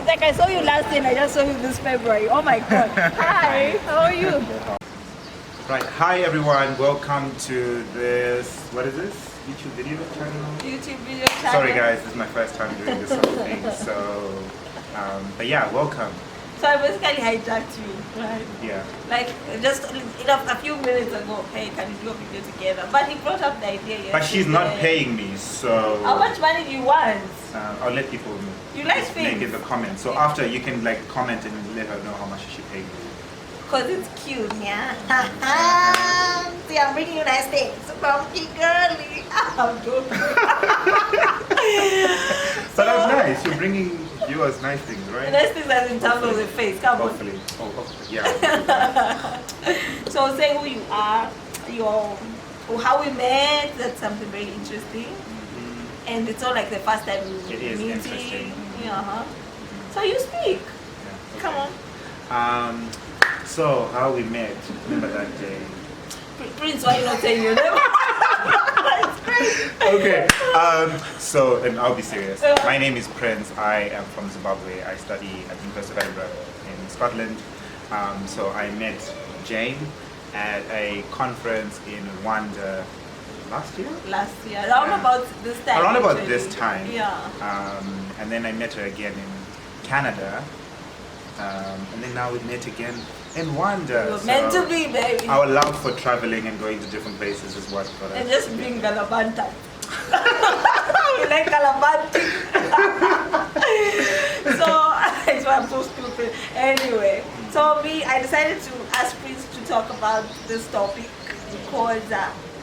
like I saw you last year and I just saw you this February. Oh my god. Hi, how are you? Right, hi everyone, welcome to this, what is this? YouTube video channel? YouTube video channel. Sorry guys, this is my first time doing this sort of thing, so, but yeah, welcome. So I basically hijacked you, right? Yeah. Like, just a few minutes ago, hey, can we do a video together? But he brought up the idea yesterday. But she's not paying me, so... How much money do you want? I'll let people You like make things? in the comments. So after, you can like comment and let her know how much she paid me. Because it's cute, yeah. See, I'm bringing you nice things. Bumpy girly. I'm joking. So that's nice, you're bringing viewers nice things, right? Nice things as in terms of the face. Come on. Hopefully. Oh, yeah. So say who you are, how we met. That's something very interesting. And it's all like the first time we It is meeting. interesting. Yeah. So you speak. Yeah, okay. Come on. So how we met, remember that day? Prince, why you not saying your name? It's crazy. Okay, so, and I'll be serious. My name is Prince. I am from Zimbabwe. I study at the University of Edinburgh in Scotland. So I met Jane at a conference in Rwanda last year? Last year, around about this time. Around about actually. this time. Yeah. And then I met her again in Canada. And then now we met again in Rwanda. You're meant to be, baby. Our love for traveling and going to different places is what got us. And just being galabanta. We like galabanti. So, that's why I'm so stupid. Anyway, so I decided to ask Prince to talk about this topic because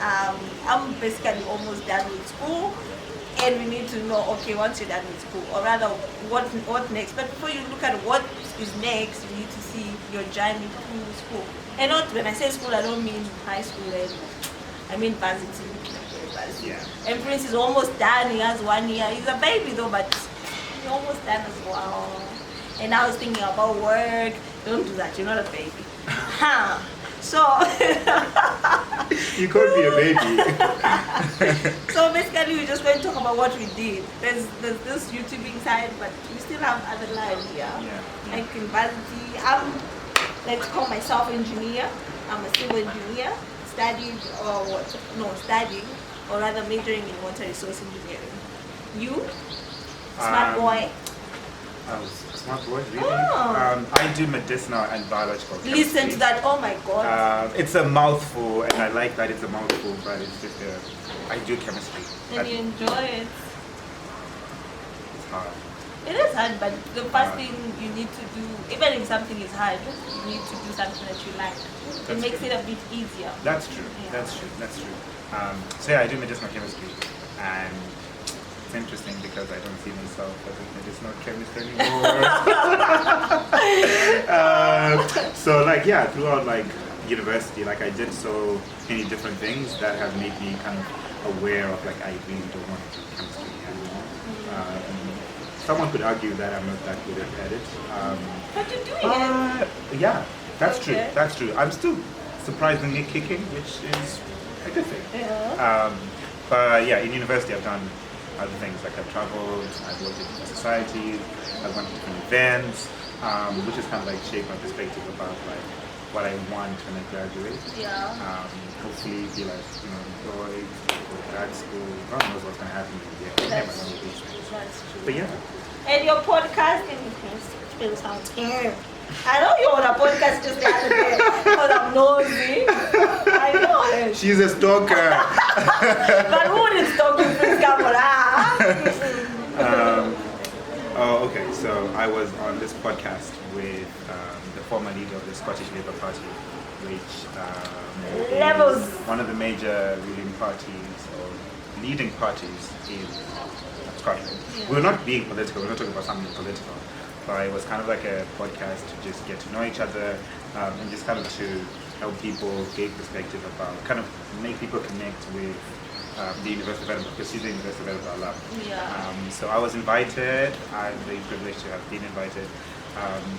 I'm basically almost done with school. And we need to know, okay, once you're done with school, or rather, what next? But before you look at what is next, you need to see your journey through school. And not, when I say school, I don't mean high school, I mean varsity. Yeah. And Prince is almost done, he has 1 year. He's a baby though, but he's almost done as well. And I was thinking about work. Don't do that, you're not a baby. So You could be a baby. so basically we're just going to talk about what we did. There's this YouTubing side, but we still have other lives here. Yeah. Like university, I'm, let's call myself engineer. I'm a civil engineer, studying or rather majoring in water resource engineering. You? Smart boy. Smart boy, really? Oh. I do medicinal and biological chemistry. Listen to that, oh my god. It's a mouthful, and I like that it's a mouthful, but it's just I do chemistry. And you enjoy it. It's hard. It is hard, but the first thing you need to do, even if something is hard, you need to do something that you like. It makes it a bit easier. That's true. Yeah. That's true. That's true. So yeah, I do medicinal chemistry, and it's interesting because I don't see myself as a medicinal chemist anymore. So like yeah, throughout like university, like I did so many different things that have made me kind of aware of like I really don't want to do chemistry anymore. Someone could argue that I'm not that good at it. But you're doing it. Yeah, that's true. Okay. That's true. I'm still surprisingly kicking, which is a good thing. Yeah. But yeah, in university I've done other things, like I've traveled, I've worked in different societies, I've gone to different events, which has kind of like shaped my perspective about like what I want when I graduate. Yeah. Hopefully be like, employed, go to grad school, God knows what's gonna happen in the year. That's Never know true. these things. That's true. But yeah. And your podcasting still sounds terrible. I know you're on a podcast just the other day because I'm nosy. I know it. She's a stalker. But who is talking Prince Kamara? Oh, okay. So I was on this podcast with the former leader of the Scottish Labour Party, which Levels. is one of the major ruling parties or leading parties in Scotland. Yeah. We're not being political. We're not talking about something political. But it was kind of like a podcast to just get to know each other and just kind of to help people gain perspective about, kind of make people connect with the University of Edinburgh, because she's the University of Edinburgh lab. Yeah. So I was invited. I'm very privileged to have been invited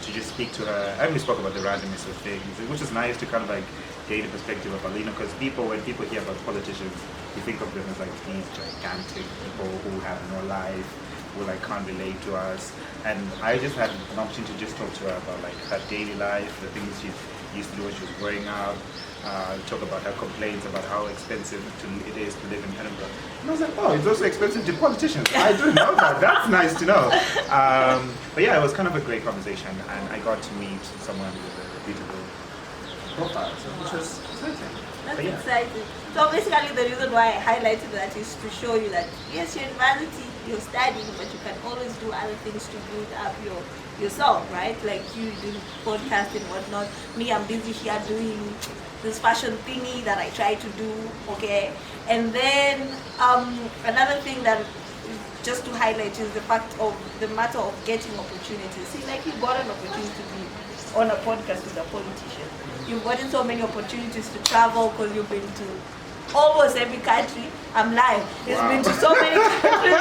to just speak to her. And we spoke about the randomness of things, which is nice to kind of like gain a perspective of Alina, because when people hear about politicians, you think of them as like these gigantic people who have no life, who like can't relate to us. And I just had an opportunity to just talk to her about like her daily life, the things she used to do when she was growing up. Talk about her complaints about how expensive it is to live in Edinburgh. And I was like, oh, it's also expensive to politicians. I didn't know that. That's nice to know. But yeah, it was kind of a great conversation, and I got to meet someone with a beautiful profile, so which was exciting. That's But yeah. exciting. So basically the reason why I highlighted that is to show you that yes, you're in university, you're studying, but you can always do other things to build up yourself, right? Like you doing podcast and whatnot. Me, I'm busy here doing this fashion thingy that I try to do, okay? And then another thing that just to highlight is the fact of the matter of getting opportunities. See, like you got an opportunity to be on a podcast with a politician. You've gotten so many opportunities to travel because you've been to almost every country. I'm lying. It's been to so many countries.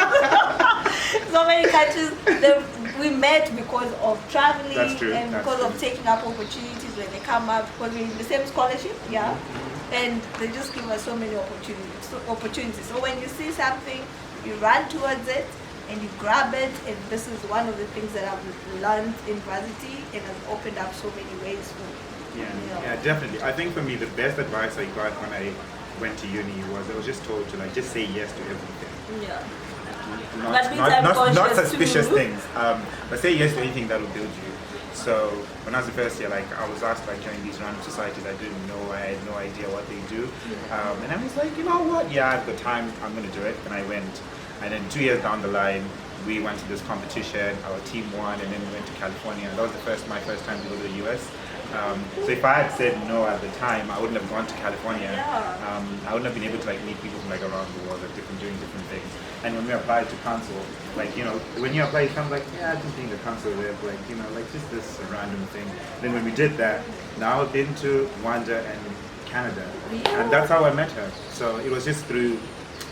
So many countries that we met because of traveling. That's true. And That's because true. of taking up opportunities when they come up, because we're in the same scholarship, yeah. And they just give us so many opportunities. So when you see something, you run towards it and you grab it. And this is one of the things that I've learned in varsity and has opened up so many ways for me. Yeah, definitely. I think for me, the best advice I got when I went to uni was I was just told to like just say yes to everything. Yeah. Not suspicious too. things, but say yes to anything that will build you. So when I was the first year, like I was asked like join these random societies I didn't know, I had no idea what they do, and I was like, you know what? Yeah, I've got time. I'm gonna do it, and I went. And then 2 years down the line, we went to this competition. Our team won, and then we went to California. That was my first time to go to the US. So if I had said no at the time, I wouldn't have gone to California. I wouldn't have been able to like meet people from like around the world, like doing different things. And when we applied to council, like when you apply, it comes like I just being the council there, like like just this random thing. Then when we did that, now I've been to Rwanda and Canada, and that's how I met her. So it was just through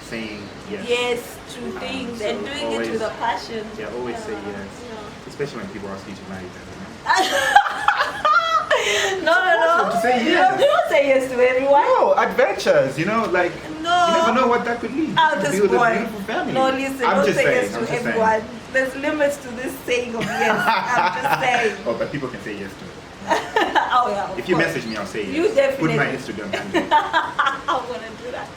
saying yes. Yes, to things so and doing always, it with a passion. Yeah, always say yes, especially when people ask you to marry them. No. To say yes. You don't say yes to everyone. No, adventures, like No. you never know what that could lead. This Build a boy. beautiful family. No, listen, I'm don't just say saying, yes I'm to just everyone. saying. There's limits to this saying of yes. I'm just saying. Oh, but people can say yes to it. Oh yeah. If you message me, I'll say yes. You definitely. Put my Instagram handle. I'm gonna do that.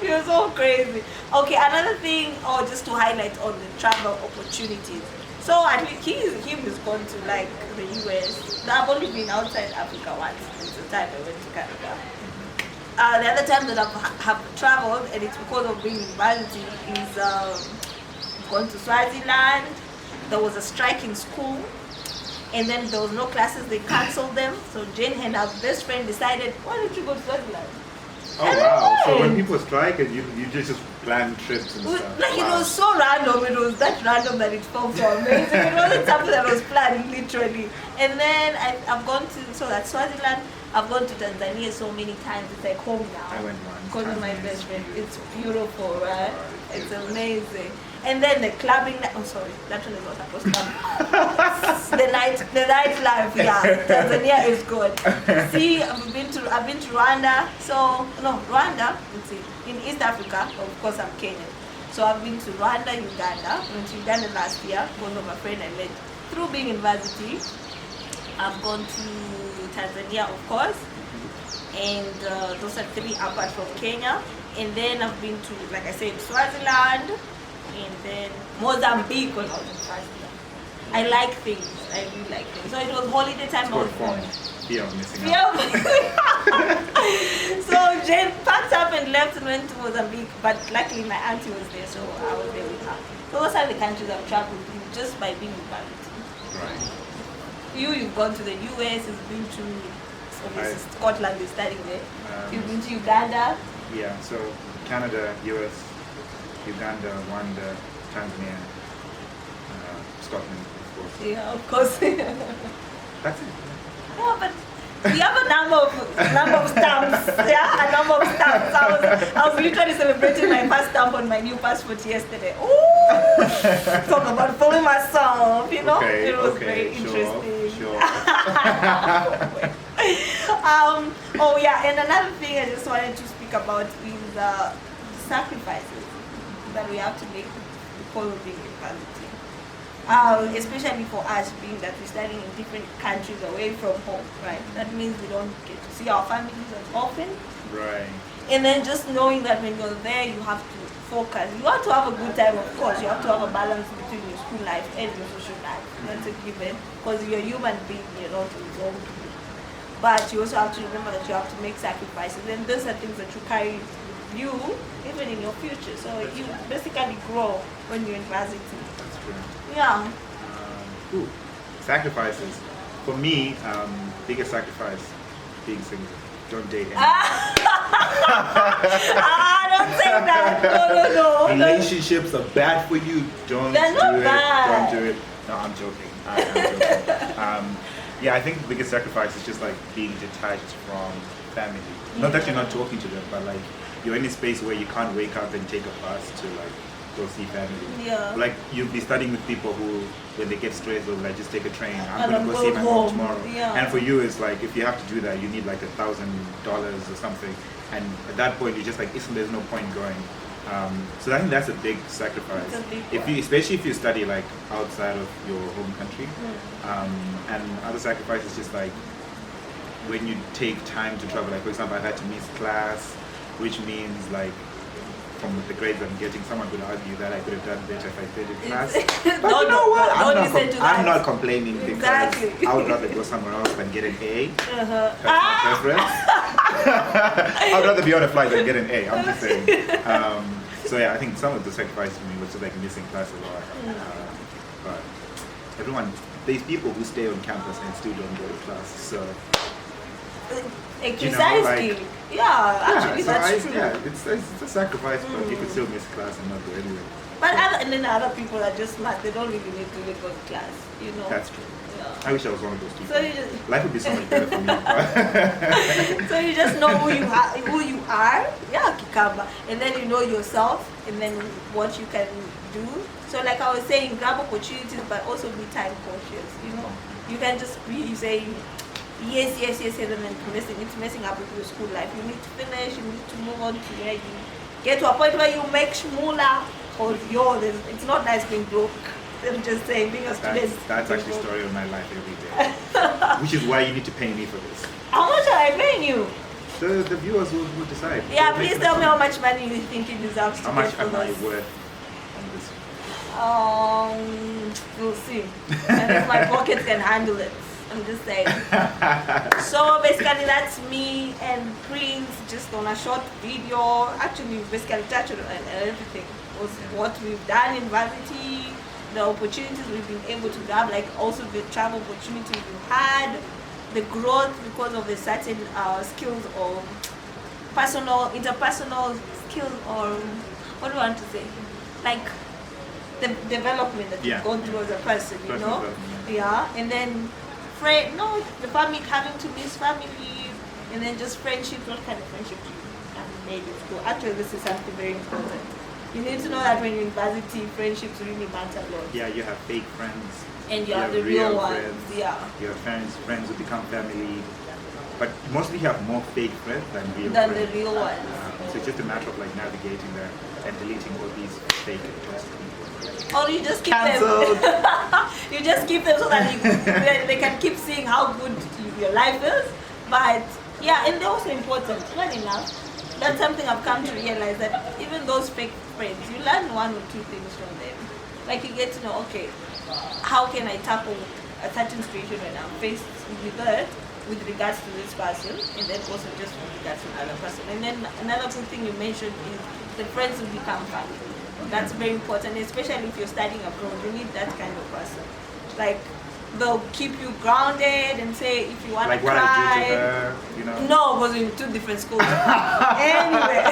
You're so crazy. Okay, another thing, just to highlight on the travel opportunities. So at least him is going to like the US. I've only been outside Africa once. It's the time I went to Canada. The other time that have traveled, and it's because of being in university, is gone to Swaziland. There was a strike in school, and then there was no classes. They cancelled them. So Jane and her best friend decided, why don't you go to Swaziland? Oh wow! So when people strike, and you just plan trips and stuff. Like Wow. it was so random. It was that random that it felt so amazing. It wasn't something that was planned literally. And then I've gone to that's Swaziland. I've gone to Tanzania so many times. It's like home now. I went once. Because of my Tanzania is best friend. beautiful. It's beautiful, right? It's Beautiful. amazing. And then the clubbing. Oh, sorry, that one is not supposed to come. the nightlife. Yeah, Tanzania is good. See, I've been to Rwanda. So no, Rwanda. Let's see. In East Africa, of course, I'm Kenyan. So I've been to Rwanda, Uganda. I went to Uganda last year because of a friend I met through being in varsity. I've gone to Tanzania, of course, and those are 3 apart from Kenya. And then I've been to, like I said, Swaziland, and then Mozambique when I was in Swaziland. I like things. I really like things. So it was holiday time. I was Fun. Fear of missing out. So Jane packed up and left and went to Mozambique, but luckily my auntie was there, so I was there with her. So those are the countries I've traveled to just by being with family. Right. You've gone to the US, you've been to obviously Scotland, you're studying there. You've been to Uganda. Yeah. So Canada, US, Uganda, Rwanda, Tanzania, Scotland, of course. Yeah, of course. That's it. Yeah, but we have a number of stamps. Yeah, a number of stamps. I was literally celebrating my first stamp on my new passport yesterday. Ooh! Talk about fooling myself, Okay, it was okay, very interesting. Sure. Oh yeah, and another thing I just wanted to speak about is the sacrifices that we have to make because of being university. Especially for us, being that we're studying in different countries away from home, right? That means we don't get to see our families as often. Right. And then just knowing that when you're there, you have to focus. You have to have a good time, of course. You have to have a balance between your school life and your social life. That's a given, because you're a human being, you're not a zombie. But you also have to remember that you have to make sacrifices. And those are things that you carry with you, even in your future. So That's you right. basically grow when you're in varsity. That's true. Yeah. Ooh, sacrifices. For me, biggest sacrifice, being single. Don't date anyone. Don't say that. No. Relationships are bad for you. Don't They're not do it. bad. Don't do it. No, I'm joking. I'm joking. Yeah, I think the biggest sacrifice is just like being detached from family. Not that you're not talking to them, but like you're in a space where you can't wake up and take a bus to like go see family. Yeah. Like you'll be studying with people who, when they get stressed, they'll like just take a train. I'm And gonna I'm go see going my mom home. tomorrow. Yeah. And for you, it's like if you have to do that, you need like $1,000 or something. And at that point, you're just like, there's no point going. So I think that's a big sacrifice. It's a big If you, especially if you study like outside of your home country. And other sacrifice is just like when you take time to travel. Like for example, I've had to miss class, which means like from the grades I'm getting, someone could argue that I could have done better if I stayed in class. But Don't- you know what? don't listen to that. I'm not complaining because Exactly. I would rather go somewhere else than get an A. Uh-huh. That's my preference. I'd rather be on a flight than get an A. I'm just saying. So yeah, I think some of the sacrifice for me was just like missing class a lot. But everyone, there's people who stay on campus and still don't go to class. So Precisely. like- Actually, so that's true. Yeah, it's a sacrifice, but you could still miss class and not go anywhere. But and then other people are just smart. They don't really need to go to class, you know. That's true. Yeah. I wish I was one of those people. So you just, Life would be so much better for me. so you just know who you are, yeah, Kikamba, and then you know yourself, and then what you can do. So like I was saying, grab opportunities, but also be time cautious. You know, you can just be saying yes, and then it's messing up with your school life. You need to finish. You need to move on to where you get to a point where you make shmula, or it's not nice being broke. I'm just saying, being a student. That's actually the story of my life every day. Which is why you need to pay me for this. How much are I paying you? The viewers will decide. Yeah, They'll make please the tell me how decision. much money you think you deserve to How much get for am I this. worth on this? We'll see. And if my pocket can handle it. I'm just saying. So basically that's me and Prince just on a short video. Actually basically touched on everything. Was what we've done in varsity, the opportunities we've been able to grab, like also the travel opportunities we've had, the growth because of the certain skills or interpersonal skills, or what do I want to say? Like the development that you've gone through as a person, you Personal know? development, Yeah. And then the family, having to miss family, and then just friendships. What kind of friendship you have made in school? Actually, this is something very important. You need to know that when you're in university, friendships really matter a lot. Yeah, you have fake friends. And you have the real ones. friends. Yeah. You have friends who become family. But mostly you have more fake friends than real Than friends. the real ones. So it's just a matter of like navigating that and deleting all these fake and toxic people. Or you just keep Cancelled. them. You just keep them so that they can keep seeing how good your life is. But yeah, and they're also important. Funny enough, that's something I've come to realize, that even those fake friends, you learn one or two things from them. Like you get to know, okay, how can I tackle a certain situation when I'm faced with it with regards to this person, and then also just with regards to another person. And then another good thing you mentioned is the friends who become family. That's very important, especially if you're studying abroad. You need that kind of person. Like, they'll keep you grounded and say if you want Like to what cry. I did to her, you know? No, because we're in two different schools. Anyway,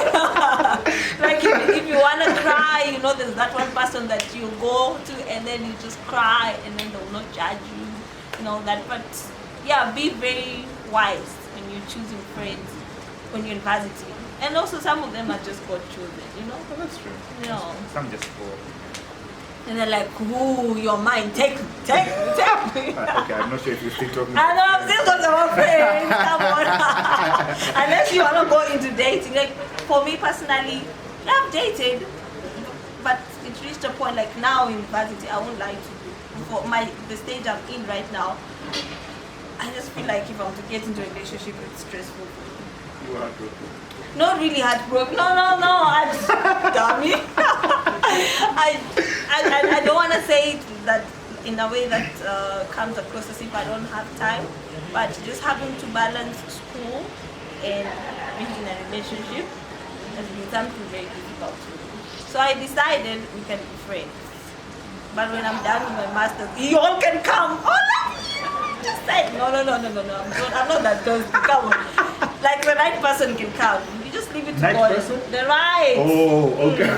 like if you want to cry, you know, there's that one person that you go to and then you just cry and then they will not judge you, you know that. But yeah, be very wise when you're choosing friends when you're in varsity. And also some of them are just God chosen, you know. Oh, that's true. You know. Some just fall. And they're like, ooh, you're mine, take me. Okay, I'm not sure if you're still talking I know, I'm still talking about friends. Come on. Unless you want to go into dating. Like, for me personally, I've dated, but it it reached a point like now in university, I won't lie to you. For the stage I'm in right now, I just feel like if I'm to get into a relationship, it's stressful. You are heartbroken. Not really heartbroken. No. Dummy. I don't want to say it that in a way that comes across as if I don't have time, but just having to balance school and being in a relationship has been something very difficult. So I decided we can be friends. But when I'm done with my master's, you all can come. Oh no! Just said no. I'm not that thirsty. Come on. Like the right person can come. You just leave it to Right God. person? The right. Oh, okay.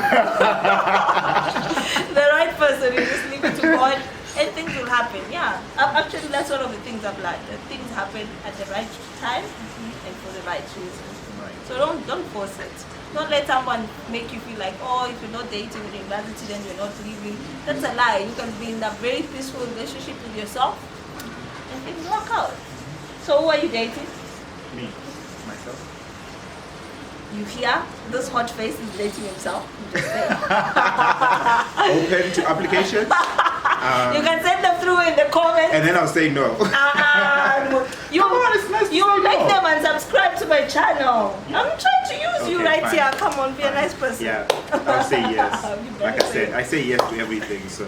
The right person. You just leave it to God, and things will happen. Yeah. Actually, that's one of the things I've learned. That things happen at the right time and for the right reasons. Right. So don't force it. Don't let someone make you feel like, oh, if you're not dating in university, then you're not leaving. That's a lie. You can be in a very peaceful relationship with yourself and things work out. So who are you dating? Me. Myself. You hear? This hot face is dating himself. I'm just saying. Open to application. You can send them through in the comments. And then I'll say no. You Come on, it's nice to you say like no. them and subscribe to my channel. I'm trying to use you Okay, right fine. here. Come on, be a nice person. Yeah, I'll say yes. You better Like I said, I say yes to everything. So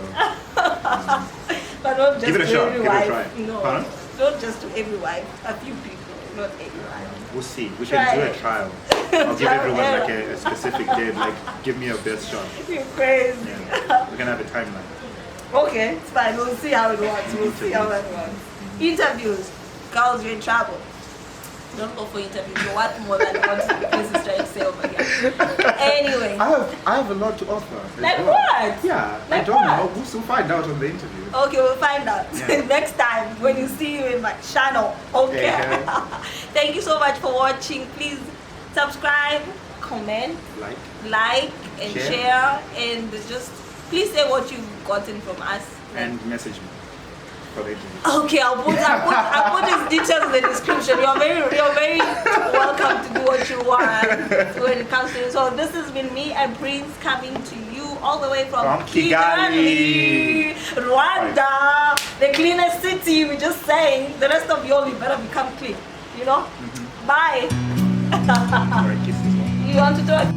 But not just give it a to shot. every Give it a wife. try. No, Pardon? not just to every wife. A few people, not every wife. We'll see. We Try can do it. a trial. I'll give Trial everyone like error. a specific date. Like, give me your best shot. You're crazy. Yeah. We can have a timeline. Okay, it's fine. We'll see how it works. We'll see how it works. Interviews. Girls, you're in trouble. Don't go for interviews. You're worth more than what this is trying to say over here. Anyway. I have a lot to offer. as Like well. what? Yeah, I Like don't what? know. We'll soon find out on the interview. Okay, we'll find out Yeah. next time when you see you in my channel. Okay. Yeah. Thank you so much for watching. Please subscribe, comment, like and Share. share, and just please say what you've gotten from us. And message me for the interview. Okay, I'll put his details in the description. You're very welcome to do what you want when it comes to it. So this has been me and Prince coming to you all the way from Kigali, Rwanda, the cleanest city. We're just saying the rest of y'all, you better become clean. You know? Bye. Alright, kisses. You want to talk?